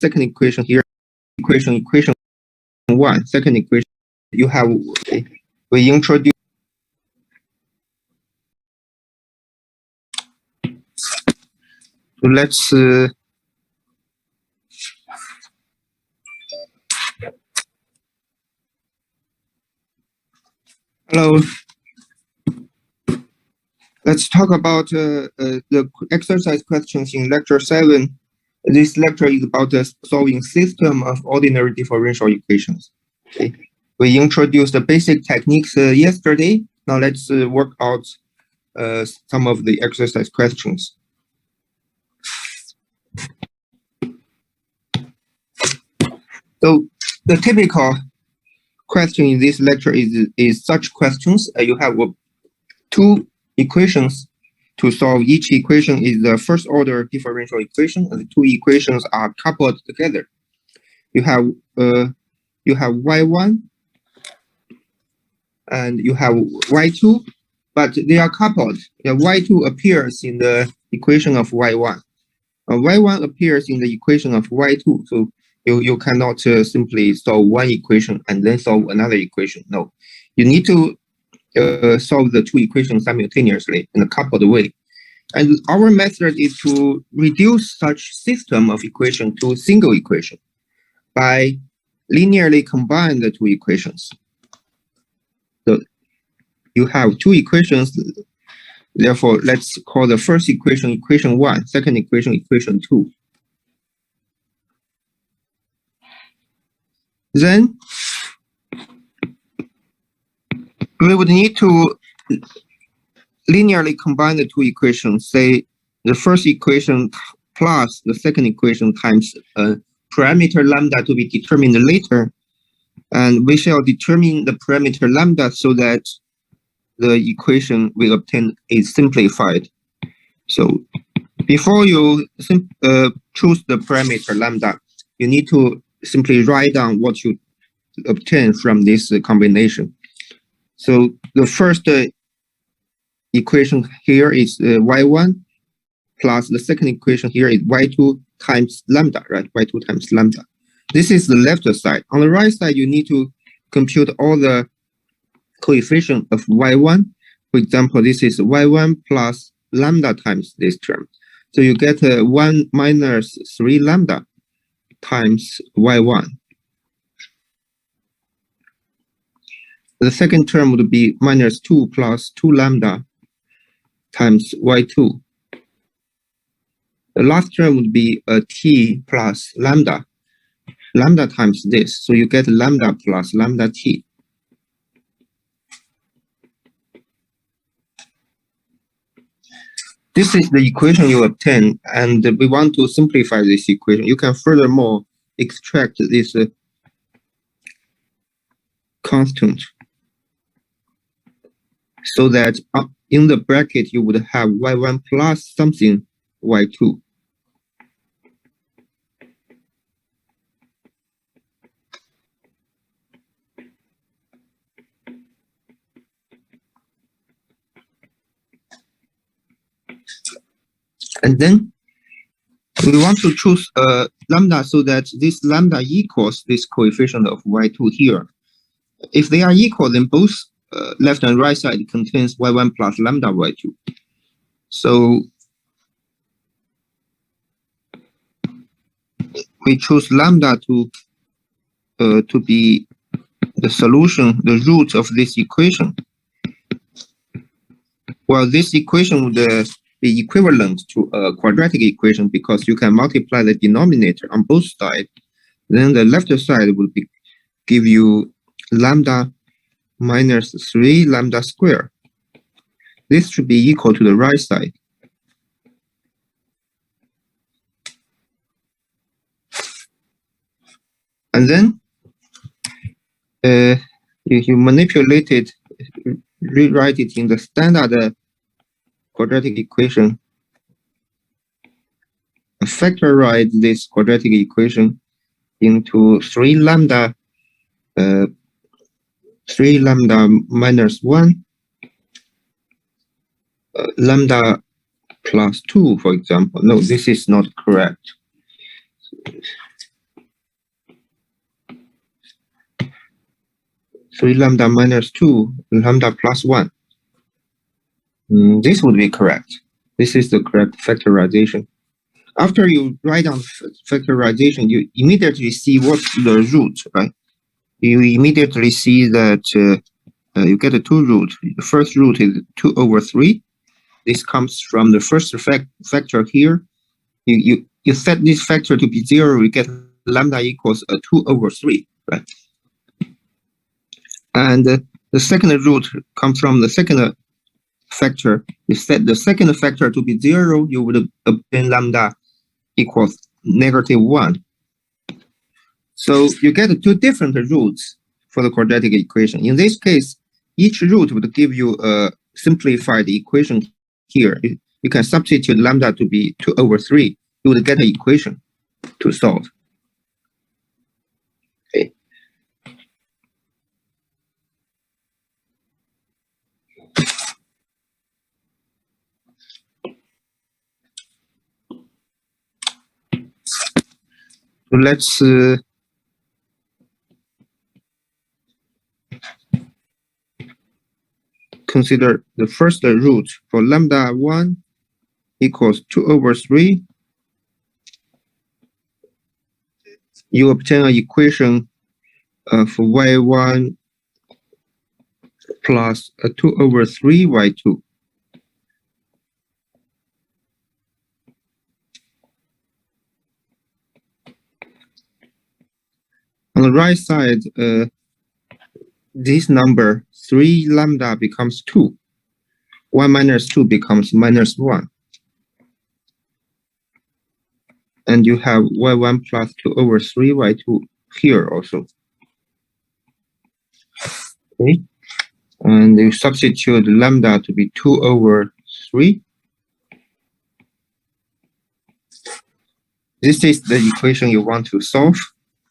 second equation here, equation 1, second equation, you have, we introduce. So let's hello. Let's talk about the exercise questions in lecture 7. This lecture is about solving system of ordinary differential equations. Okay. We introduced the basic techniques yesterday. Now let's work out some of the exercise questions. So the typical question in this lecture is such questions. You have two equations to solve. Each equation is the first order differential equation, and the two equations are coupled together. You have y1 and you have y2, but they are coupled. Y2 appears in the equation of y1. Y1 appears in the equation of y2. So you cannot simply solve one equation and then solve another equation. No, you need to solve the two equations simultaneously in a coupled way. And our method is to reduce such system of equation to a single equation by linearly combine the two equations. So you have two equations. Therefore, let's call the first equation equation 1, second equation equation 2. Then we would need to linearly combine the two equations, say the first equation plus the second equation times a parameter lambda to be determined later. And we shall determine the parameter lambda so that the equation we obtain is simplified. So before you choose the parameter lambda, you need to simply write down what you obtain from this combination. So the first equation here is y1 plus the second equation here is y2 times lambda, right? y2 times lambda. This is the left side. On the right side, you need to compute all the coefficient of y1. For example, this is y1 plus lambda times this term. So you get 1 minus 3 lambda times y1. The second term would be minus 2 plus 2 lambda times y2. The last term would be a t plus lambda times this. So you get lambda plus lambda t. This is the equation you obtain, and we want to simplify this equation. You can furthermore extract this constant so that in the bracket you would have y1 plus something y2. And then we want to choose lambda so that this lambda equals this coefficient of y2 here. If they are equal, then both left and right side contains y1 plus lambda y2. So we choose lambda to be the solution, the root of this equation. Well, this equation would be equivalent to a quadratic equation because you can multiply the denominator on both sides. Then the left side would give you lambda minus 3 lambda square. This should be equal to the right side. And then you manipulate it, rewrite it in the standard quadratic equation. Factorize this quadratic equation into 3 lambda minus 1 lambda plus 2, for example. No, this is not correct. 3 lambda minus 2 lambda plus 1. This would be correct. This is the correct factorization. After you write down factorization, you immediately see what's the root, right? You immediately see that you get a 2 root. The first root is 2 over 3. This comes from the first factor here. You set this factor to be 0, you get lambda equals 2 over 3, right? And the second root comes from the second factor. You set the second factor to be 0, you would obtain lambda equals -1. So you get 2 different roots for the quadratic equation. In this case, each root would give you a simplified equation here. You can substitute lambda to be 2 over 3. You would get an equation to solve. Okay. So let's consider the first root for lambda 1 equals 2 over 3. You obtain an equation for y1 plus 2 over 3 y2. On the right side, this number 3 lambda becomes 2. 1 minus 2 becomes -1. And you have y1 plus 2 over 3 y2 here also. Okay. And you substitute lambda to be 2 over 3. This is the equation you want to solve.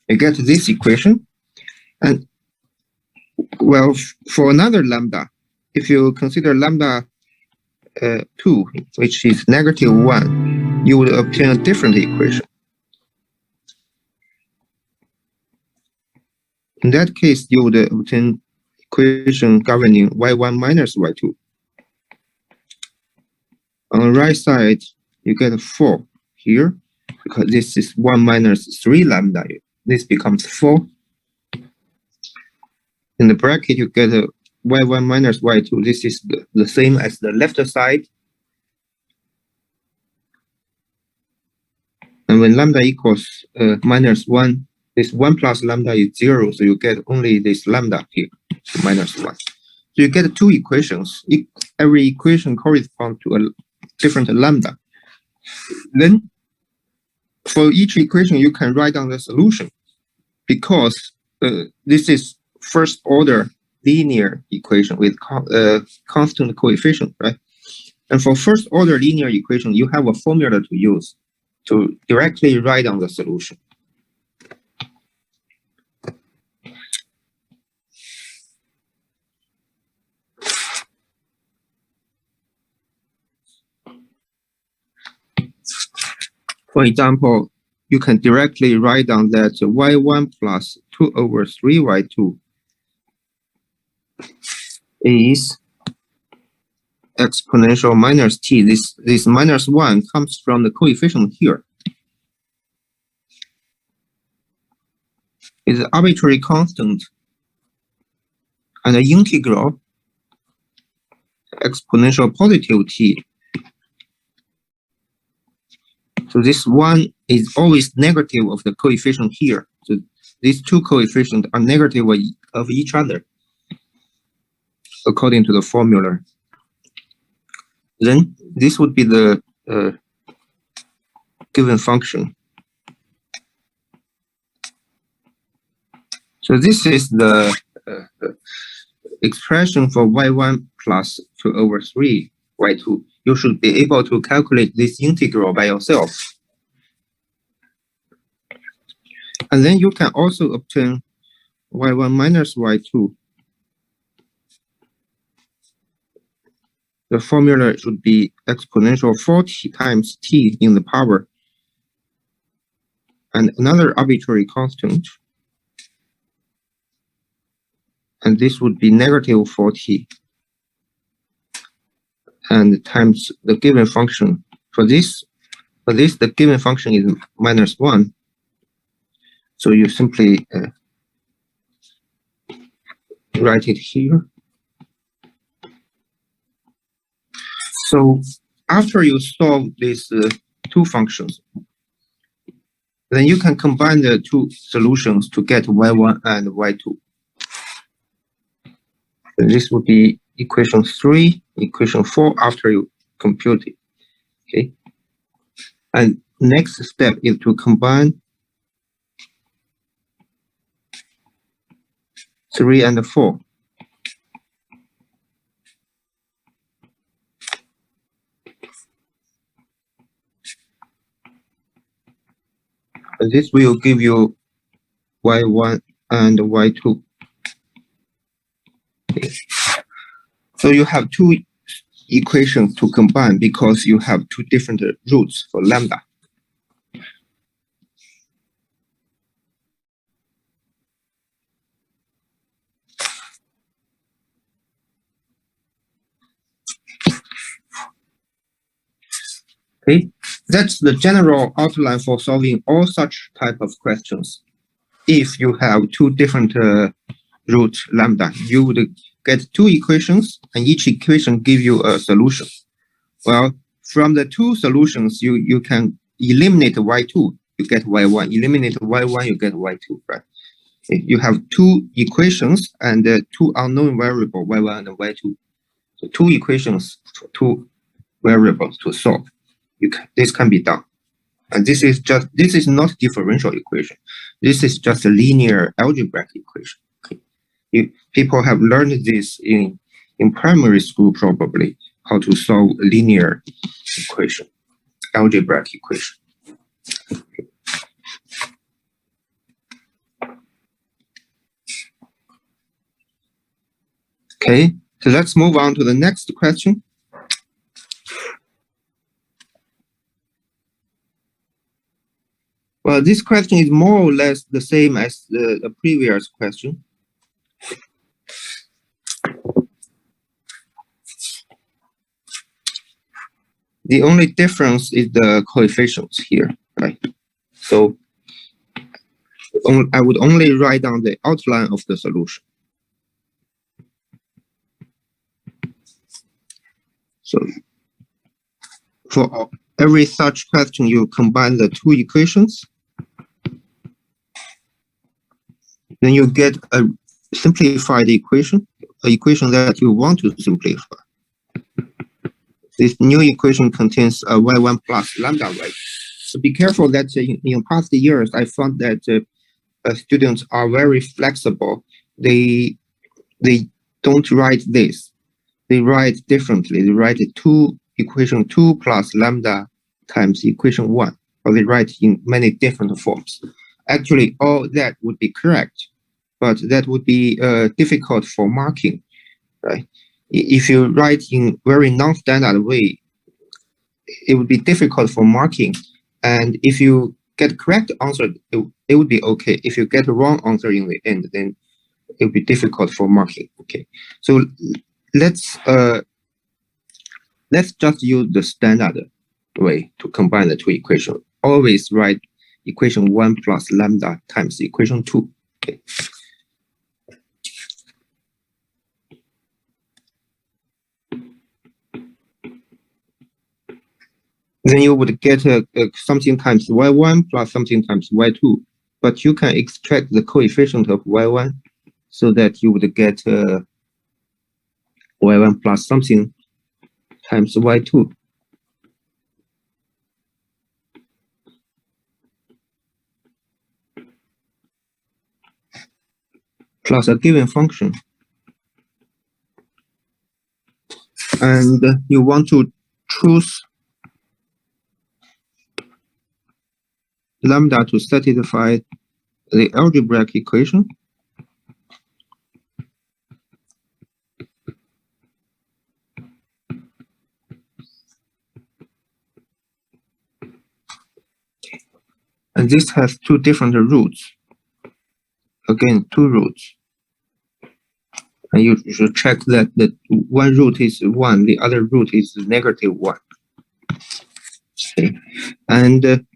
You get this equation. And well, for another lambda, if you consider lambda 2, which is -1, you would obtain a different equation. In that case, you would obtain equation governing y1 minus y2. On the right side, you get 4 here, because this is 1 minus 3 lambda. This becomes 4. In the bracket, you get a y1 minus y2. This is the same as the left side. And when lambda equals -1, this 1 plus lambda is 0, so you get only this lambda here, -1. So you get 2 equations. Every equation corresponds to a different lambda. Then, for each equation, you can write down the solution, because this is first order linear equation with constant coefficient, right? And for first order linear equation, you have a formula to use to directly write down the solution. For example, you can directly write down that y1 plus 2 over 3 y2 is exponential minus t. This -1 comes from the coefficient here. It's an arbitrary constant and an integral exponential positive t. So this 1 is always negative of the coefficient here. So these 2 coefficients are negative of each other, according to the formula. Then this would be the given function. So this is the expression for y1 plus 2 over 3 y2. You should be able to calculate this integral by yourself. And then you can also obtain y1 minus y2. The formula should be exponential 40 times t in the power, and another arbitrary constant. and this would be negative 40, and times the given function. For this, the given function is -1. So you simply write it here. So after you solve these two functions, then you can combine the two solutions to get y1 and y2. And this would be equation 3, equation 4 after you compute it. Okay. And next step is to combine 3 and 4. And this will give you y1 and y2. Okay. So you have two equations to combine because you have two different roots for lambda. Okay, that's the general outline for solving all such type of questions. If you have two different root lambda, you would get two equations, and each equation give you a solution. Well, from the two solutions, you can eliminate y2, you get y1. Eliminate y1, you get y2, right? You have two equations and two unknown variables, y1 and y2. So two equations for two variables to solve. This can be done. And this is not differential equation. This is just a linear algebraic equation. Okay. People have learned this in primary school probably, how to solve a linear equation, algebraic equation. Okay, so let's move on to the next question. Well, this question is more or less the same as the previous question. The only difference is the coefficients here, right? So I would only write down the outline of the solution. So for every such question, you combine the two equations. Then you get a simplified equation, an equation that you want to simplify. This new equation contains a y1 plus lambda y. So be careful that in past years, I found that students are very flexible. They don't write this. They write differently. They write equation 2 plus lambda times equation 1, or they write in many different forms. Actually, all that would be correct, but that would be difficult for marking, right? If you write in very non-standard way, it would be difficult for marking. And if you get correct answer, it would be okay. If you get the wrong answer in the end, then it would be difficult for marking. Okay, so let's just use the standard way to combine the two equations. Always write equation 1 plus lambda times equation 2. Okay. Then you would get something times y1 plus something times y2. But you can extract the coefficient of y1 so that you would get y1 plus something times y2. Plus a given function. And you want to choose lambda to satisfy the algebraic equation. And this has two different roots. Again, two roots. And you should check that the one root is 1, the other root is -1. Okay. And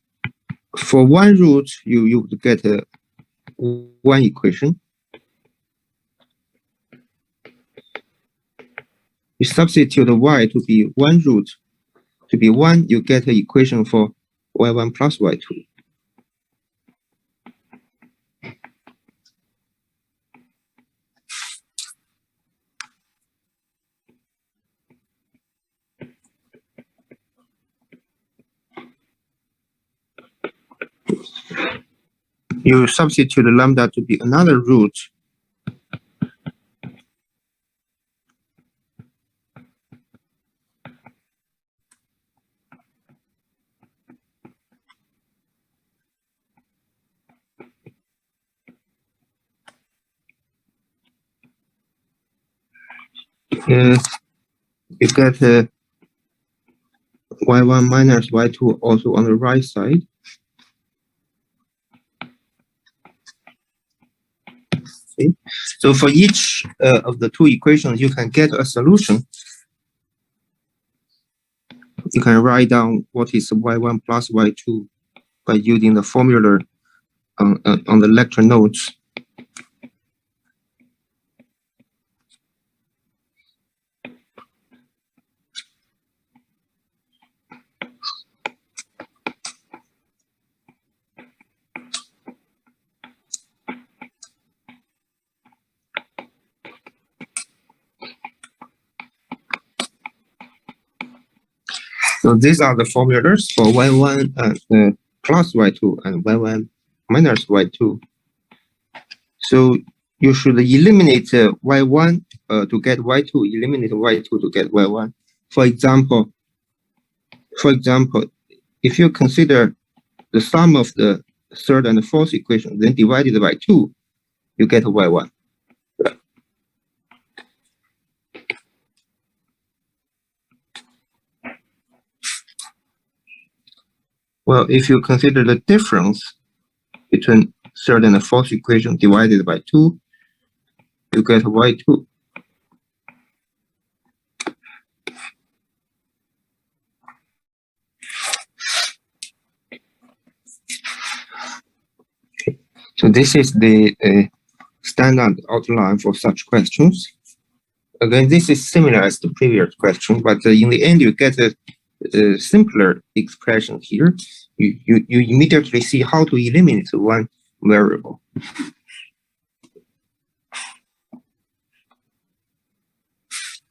for one root, you would get one equation. You substitute y to be one root to be 1, you get an equation for y1 plus y2. You substitute lambda to be another root. You get y1 minus y2 also on the right side. Okay. So for each of the two equations, you can get a solution. You can write down what is y1 plus y2 by using the formula on the lecture notes. So these are the formulas for y1 plus y2 and y1 minus y2. So you should eliminate y1 to get y2, eliminate y2 to get y1. For example, if you consider the sum of the third and the fourth equation, then divided by 2, you get y1. Well, if you consider the difference between third and the fourth equation divided by 2, you get y2. So this is the standard outline for such questions. Again, this is similar as the previous question, but in the end, you get a simpler expression here. You immediately see how to eliminate one variable.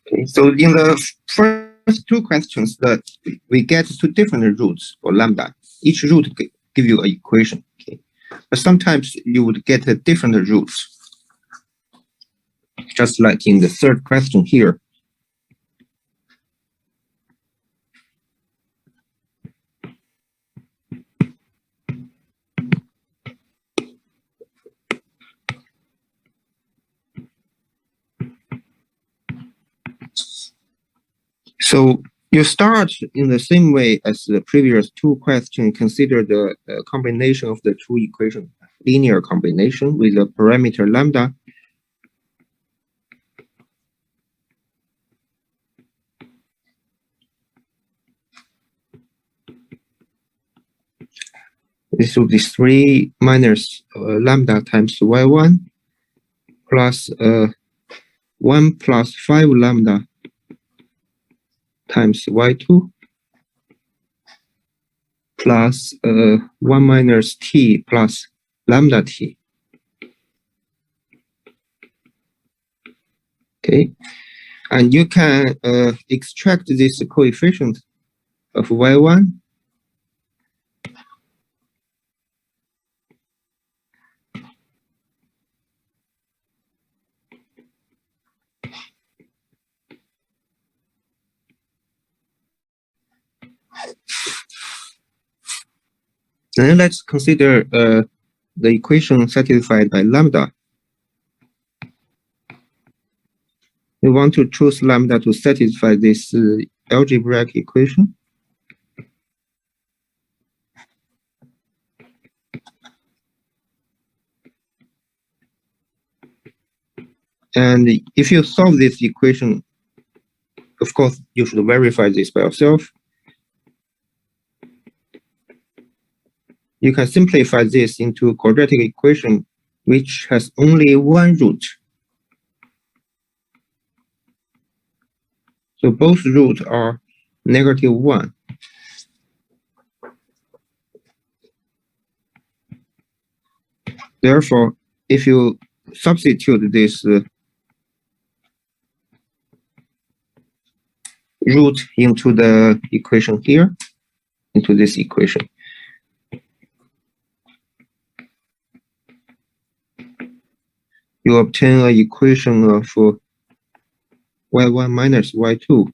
Okay, so in the first two questions, that we get two different roots for lambda. Each root give you an equation. Okay, but sometimes you would get a different roots, just like in the third question here. So you start in the same way as the previous two questions. Consider the combination of the two equations, linear combination with the parameter lambda. This will be 3 minus lambda times y1 plus 1 plus 5 lambda times y2 plus 1 minus t plus lambda t. Okay, and you can extract this coefficient of y1. Then let's consider the equation satisfied by lambda. We want to choose lambda to satisfy this algebraic equation. And if you solve this equation, of course, you should verify this by yourself. You can simplify this into a quadratic equation which has only one root. So both roots are -1. Therefore, if you substitute this root into the equation here, into this equation, you obtain an equation of y1 minus y2.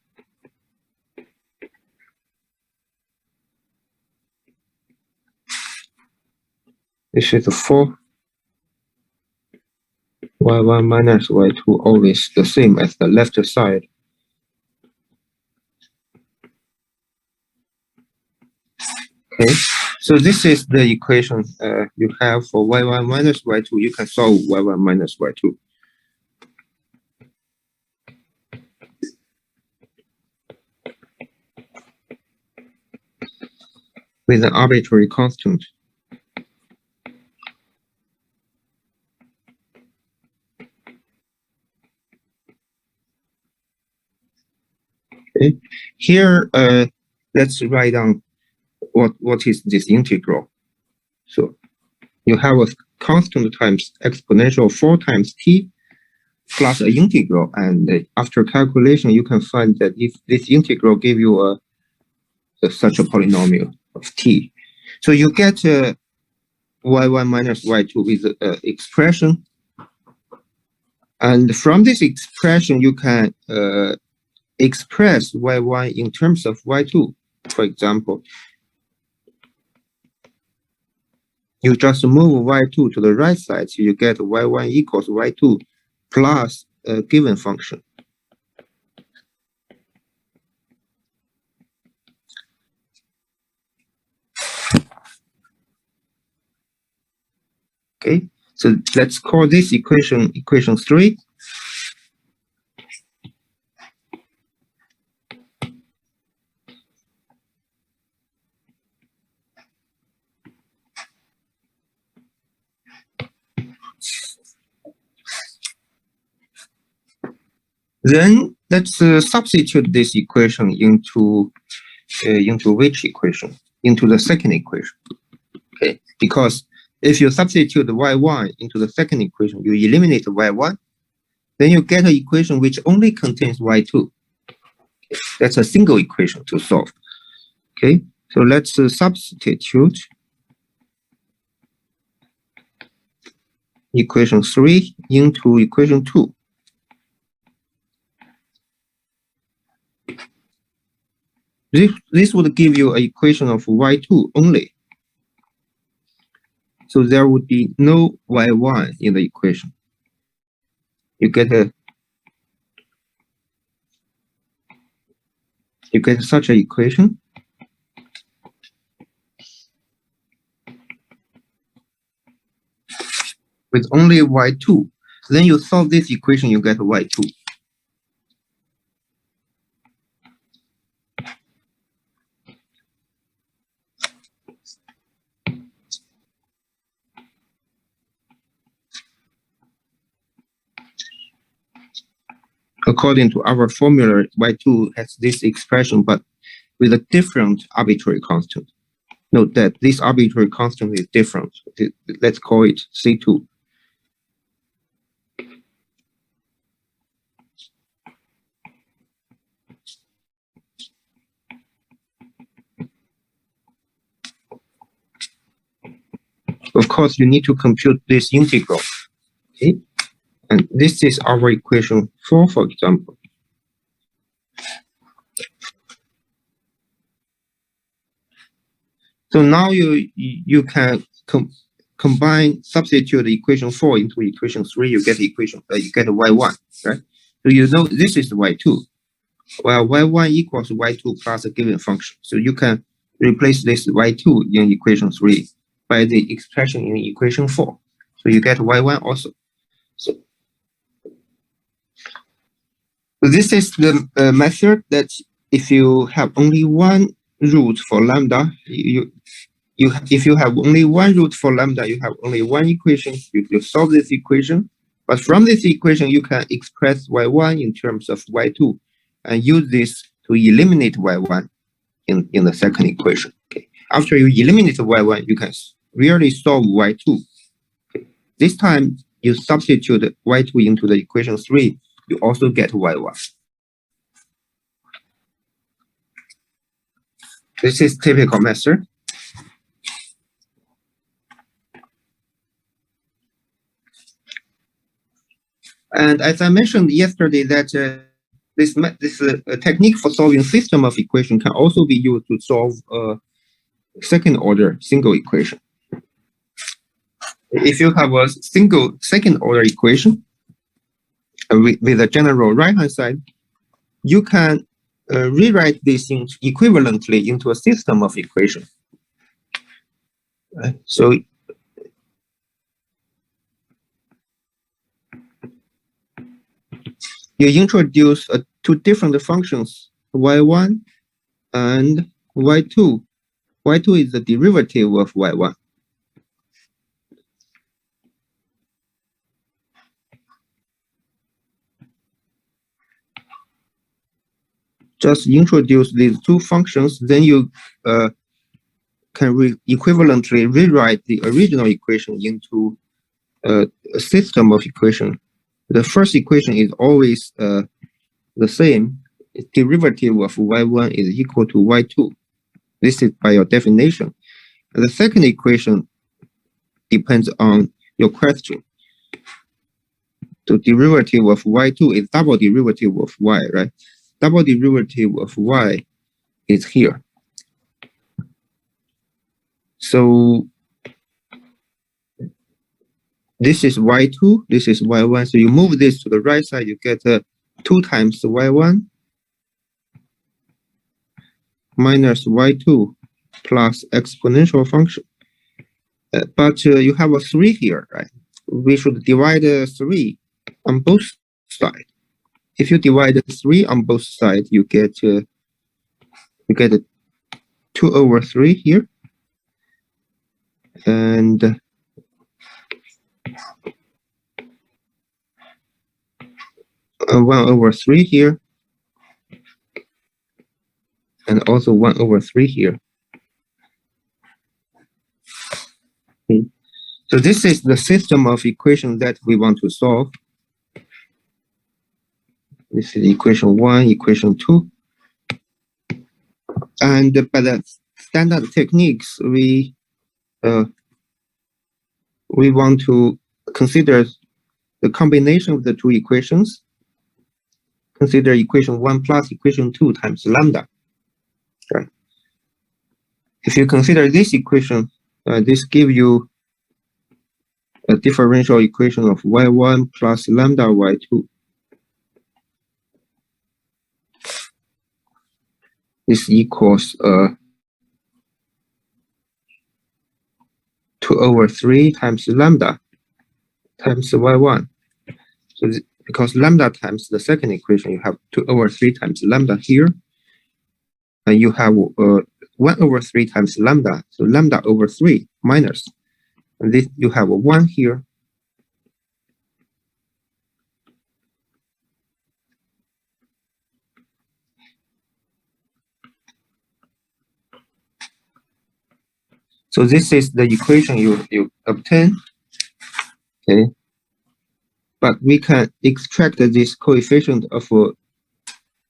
This is 4. y1 minus y2 always the same as the left side. Okay, so this is the equation you have for y1 minus y2. You can solve y1 minus y2. With an arbitrary constant. Okay, here let's write down what is this integral. So you have a constant times exponential 4 times t plus an integral, and after calculation you can find that if this integral give you such a polynomial of t, so you get y1 minus y2 with an expression, and from this expression you can express y1 in terms of y2. For example, you just move y2 to the right side, so you get y1 equals y2 plus a given function. Okay, so let's call this equation 3. Then let's substitute this equation into which equation? Into the second equation. Okay, because if you substitute y1 into the second equation, you eliminate y1, then you get an equation which only contains y2. Okay, that's a single equation to solve. Okay, so let's substitute equation 3 into equation 2. This would give you an equation of y2 only. So there would be no y1 in the equation. You get such an equation. With only y2. Then you solve this equation, you get y2. According to our formula, y2 has this expression, but with a different arbitrary constant. Note that this arbitrary constant is different. Let's call it C2. Of course, you need to compute this integral. Okay, and this is our equation 4, for example. So now you can substitute equation 4 into equation 3. You get equation you get y1, right? So you know this is y2. Well, y1 equals y2 plus a given function. So you can replace this y2 in equation 3 by the expression in equation 4. So you get y1 also. This is the method that if you have only one root for lambda, if you have only one root for lambda, you have only one equation. You solve this equation, but from this equation you can express y1 in terms of y2, and use this to eliminate y1 in the second equation. Okay. After you eliminate y1, you can really solve y2. Okay. This time you substitute y2 into the equation 3, you also get y1. This is typical method. And as I mentioned yesterday, that this technique for solving system of equation can also be used to solve a second order single equation. If you have a single second order equation with a general right hand side, you can rewrite this equivalently into a system of equation. So you introduce two different functions, y1 and y2. y2 is the derivative of y1. Just introduce these two functions, then you can equivalently rewrite the original equation into a system of equation. The first equation is always the same. Derivative of y1 is equal to y2. This is by your definition. And the second equation depends on your question. The derivative of y2 is double derivative of y, right? Double derivative of y is here. So this is y2, this is y1. So you move this to the right side, you get 2 times y1 minus y2 plus exponential function. But you have a 3 here, right? We should divide 3 on both sides. If you divide 3 on both sides, you get 2 over 3 here, and 1 over 3 here, and also 1 over 3 here. Okay. So this is the system of equations that we want to solve. This is equation 1, equation 2. And by the standard techniques, we want to consider the combination of the two equations. Consider equation 1 plus equation 2 times lambda. Right. If you consider this equation, this gives you a differential equation of y1 plus lambda y2. This equals 2 over 3 times lambda times y1. So because lambda times the second equation, you have 2 over 3 times lambda here. And you have 1 over 3 times lambda. So lambda over 3 minus. And this you have a 1 here. So this is the equation you obtain. Okay. But we can extract this coefficient of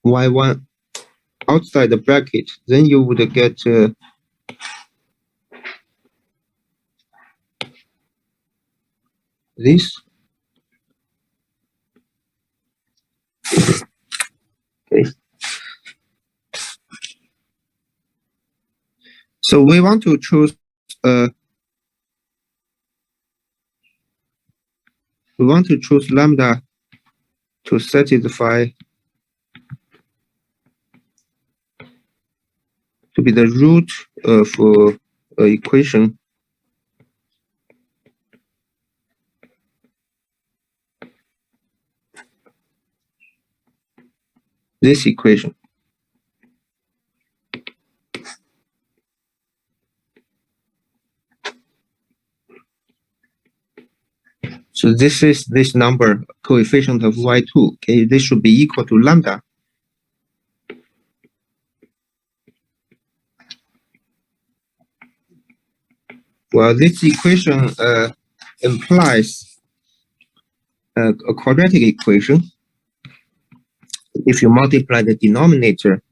y1 outside the bracket. Then you would get this. Okay. So we want to choose lambda to satisfy to be the root of equation. this equation. So this is this number coefficient of y2. Okay, this should be equal to lambda. Well, this equation implies a quadratic equation. If you multiply the denominator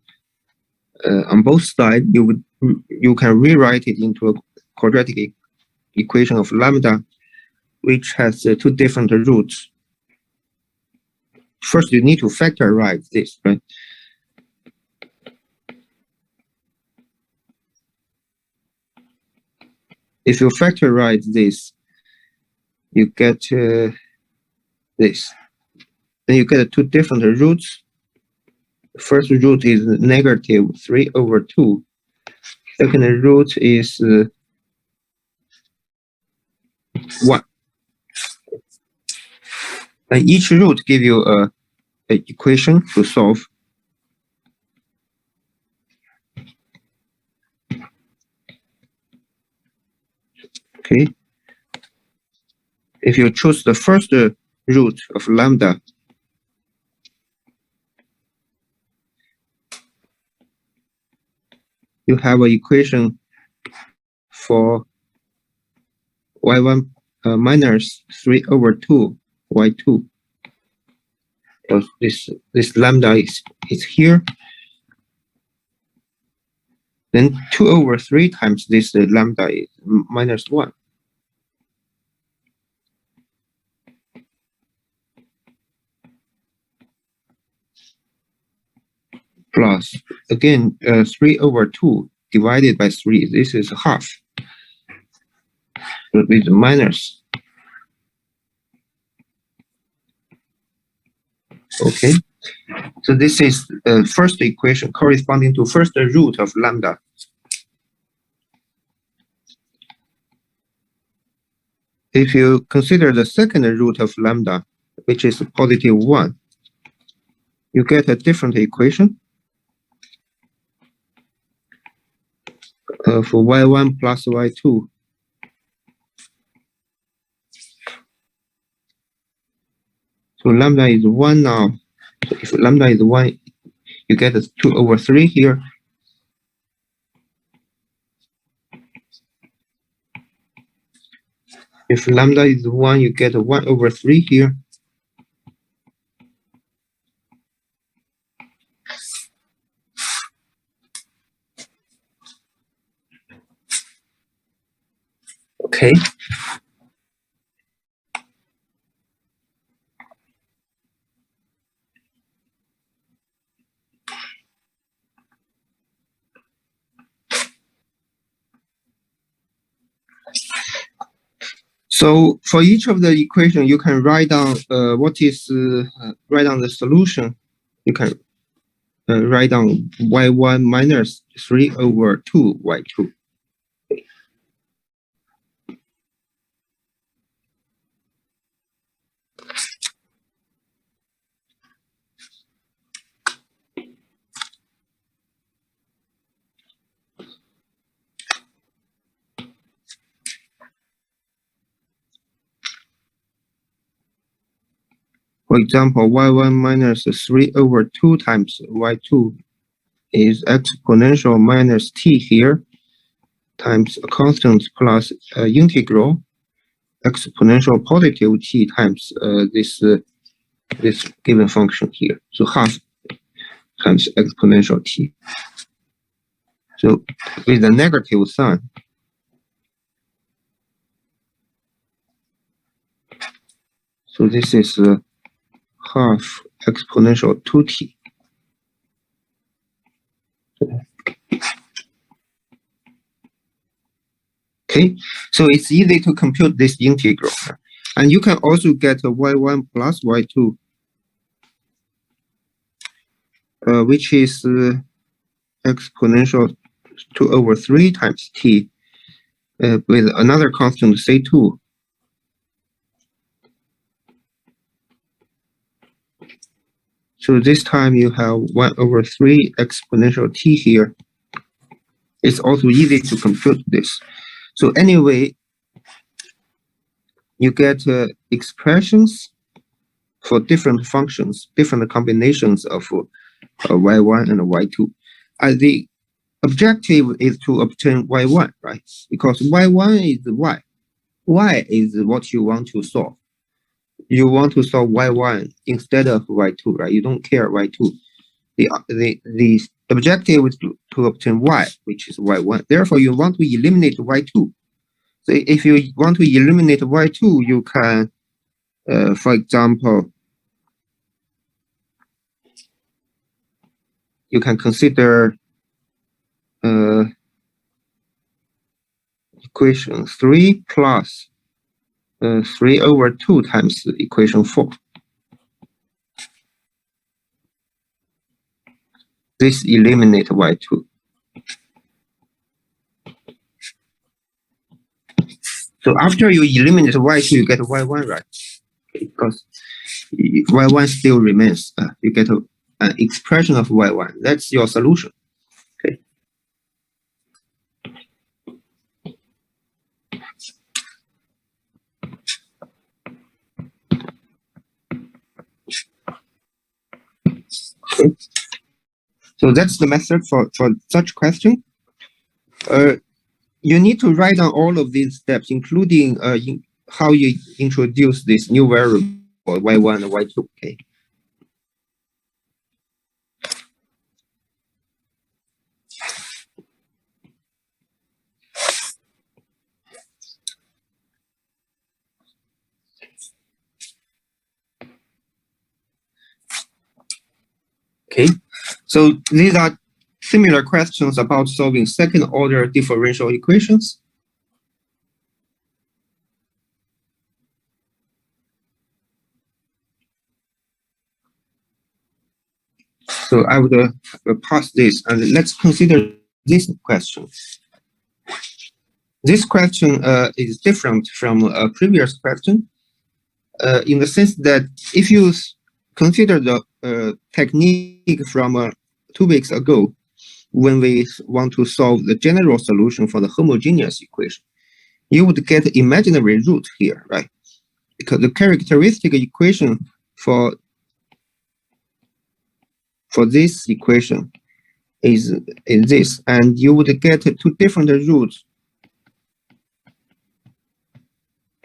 on both sides, you can rewrite it into a quadratic equation of lambda, which has two different roots. First, you need to factorize this, right? If you factorize this, you get this. Then you get two different roots. The first root is negative 3 over 2. Second root is 1. And each root give you a equation to solve. Okay. If you choose the first root of lambda, you have an equation for y1 minus 3 over 2 y2. So this lambda is here. Then 2 over 3 times this lambda is minus 1. Plus, again, 3 over 2 divided by 3. This is half. With minus. Okay. So this is first equation corresponding to first root of lambda. If you consider the second root of lambda, which is positive 1, you get a different equation for y1 plus y2. So lambda is 1 now. So if lambda is 1, you get 2 over 3 here. If lambda is 1, you get 1 over 3 here. Okay. So for each of the equation, you can write down write down the solution. You can write down y1 minus 3 over 2 y2. For example, y1 minus 3 over 2 times y2 is exponential minus t here times a constant plus integral exponential positive t times this given function here. So half times exponential t. So with a negative sign. So this is half exponential 2t. Okay, so it's easy to compute this integral. And you can also get a y1 plus y2, which is exponential 2 over 3 times t with another constant c2. So this time you have 1/3 exponential t here. It's also easy to compute this. So anyway, you get expressions for different functions, different combinations of y1 and y2. The objective is to obtain y1, right? Because y1 is y. Y is what you want to solve. You want to solve y1 instead of y2, right? You don't care y2. The objective is to obtain y, which is y1. Therefore, you want to eliminate y2. So if you want to eliminate y2, you can, for example, you can consider equation 3 plus 3/2 times equation 4. This eliminate y2. So after you eliminate y2, you get y1, right? Okay, because y1 still remains. You get an expression of y1. That's your solution. Okay. Okay. So that's the method for such question. You need to write down all of these steps, including how you introduce this new variable y1 and y2. Okay. Okay. So these are similar questions about solving second-order differential equations. So I would pass this, and let's consider this question. This question is different from a previous question in the sense that if you consider the technique from 2 weeks ago, when we want to solve the general solution for the homogeneous equation, you would get imaginary root here, right? Because the characteristic equation for this equation is this, and you would get 2 different roots.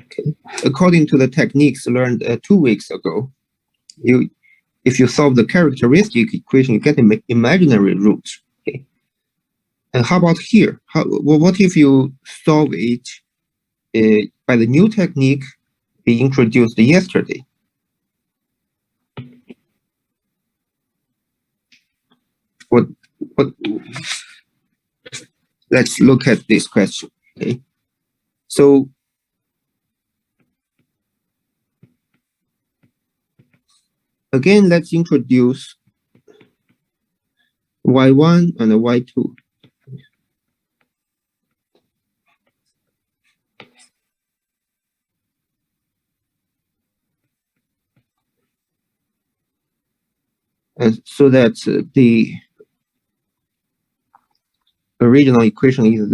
Okay. According to the techniques learned 2 weeks ago, if you solve the characteristic equation, you get an imaginary root. Okay. And how about here? What if you solve it by the new technique we introduced yesterday? What? Let's look at this question. Okay. So again, let's introduce y1 and y2. And so that the original equation is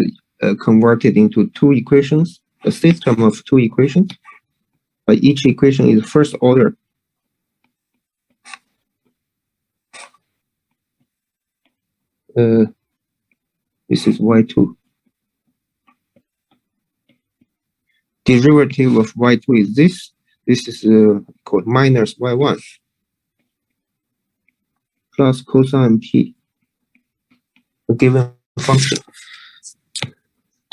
converted into 2 equations, a system of 2 equations. But each equation is first order. This is y2. Derivative of y2 is this. This is called minus y1 plus cosine p, a given function.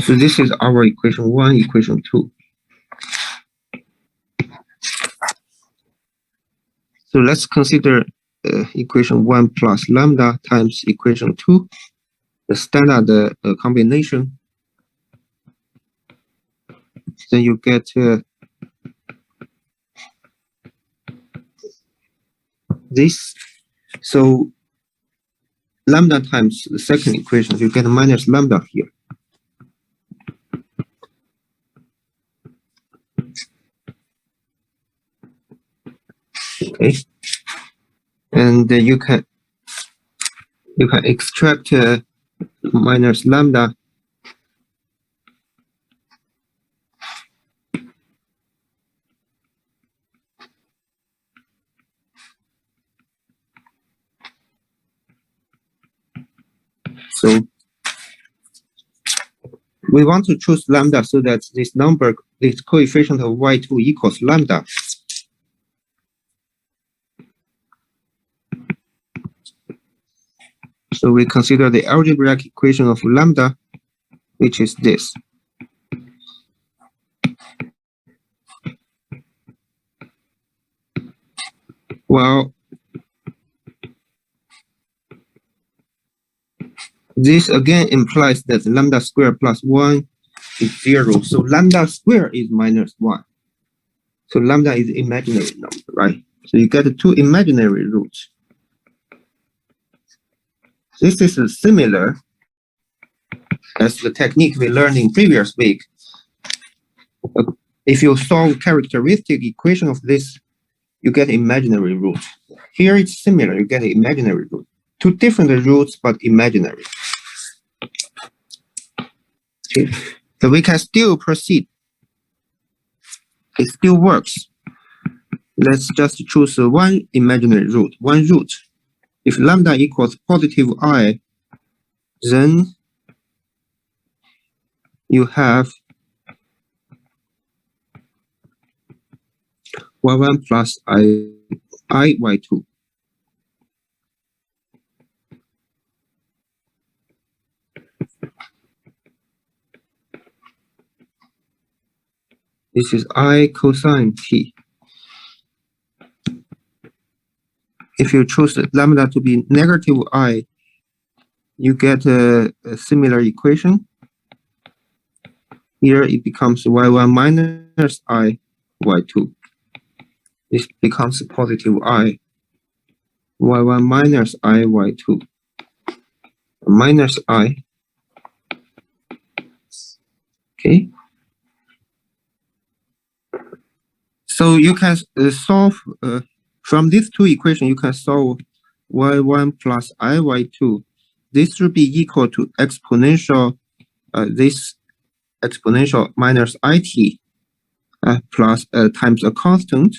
So this is our equation 1, equation 2. So let's consider equation 1 plus lambda times equation 2, the standard combination. Then you get this. So lambda times the second equation, you get minus lambda here. Okay. and you can extract minus lambda. So we want to choose lambda so that this number, this coefficient of y2 equals lambda. So we consider the algebraic equation of lambda, which is this. Well, this again implies that lambda squared plus 1 is 0. So lambda squared is minus 1. So lambda is imaginary number, right? So you get two imaginary roots. This is similar as the technique we learned in previous week. If you solve characteristic equation of this, you get imaginary root. Here it's similar, you get imaginary root. Two different roots, but imaginary. Okay. So we can still proceed. It still works. Let's just choose one imaginary root, one root. If lambda equals positive I, then you have y1 plus I y2. This is I cosine t. If you choose lambda to be negative I, you get a similar equation. Here it becomes y1 minus I y2. This becomes positive I, y1 minus I y2, minus I. Okay. So you can solve from these two equations. You can solve y1 plus I y2. This should be equal to exponential this exponential minus it plus times a constant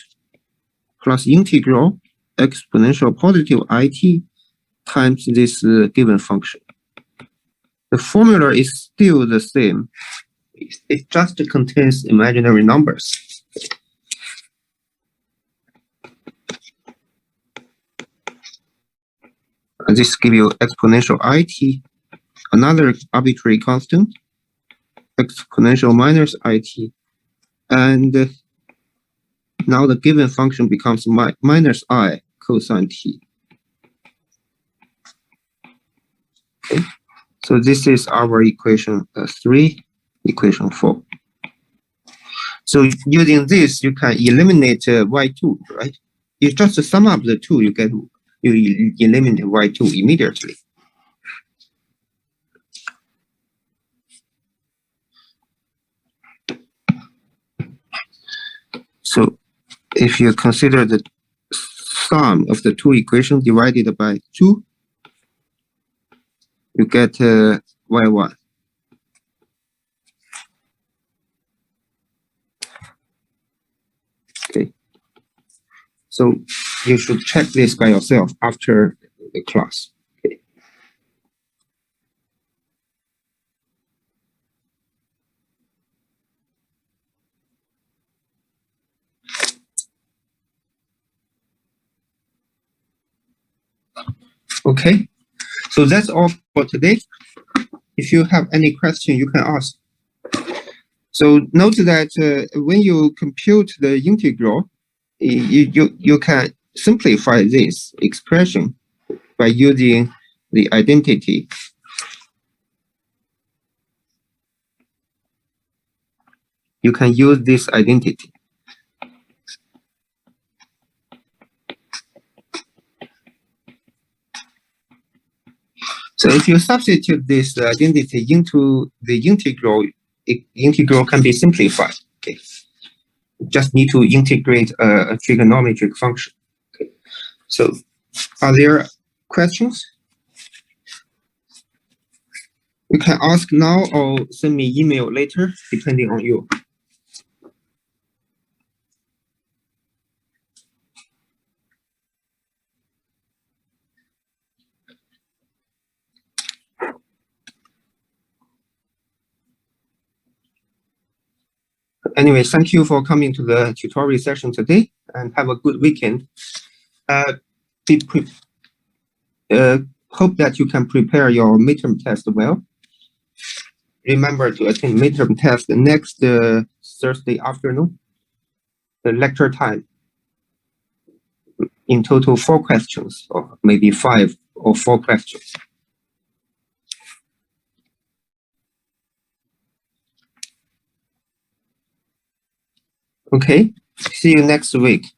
plus integral exponential positive it times this given function. The formula is still the same. It just contains imaginary numbers. And this gives you exponential it, another arbitrary constant, exponential minus it, and now the given function becomes minus I cosine t. Okay. So this is our equation 3, equation 4. So using this, you can eliminate y2, right? You just sum up the two, you eliminate y2 immediately. So if you consider the sum of the two equations divided by 2, you get y1. Okay. So you should check this by yourself after the class. Okay. Okay. So that's all for today. If you have any question, you can ask. So note that when you compute the integral, you can simplify this expression by using the identity. You can use this identity. So if you substitute this identity into the integral, integral can be simplified. Okay. Just need to integrate a trigonometric function. Okay. So Are there questions? You can ask now or send me email later, depending on you. Anyway, thank you for coming to the tutorial session today, and have a good weekend. Hope that you can prepare your midterm test well. Remember to attend midterm test next Thursday afternoon, the lecture time. In total, 4 questions, or maybe 5 or 4 questions. Okay, see you next week.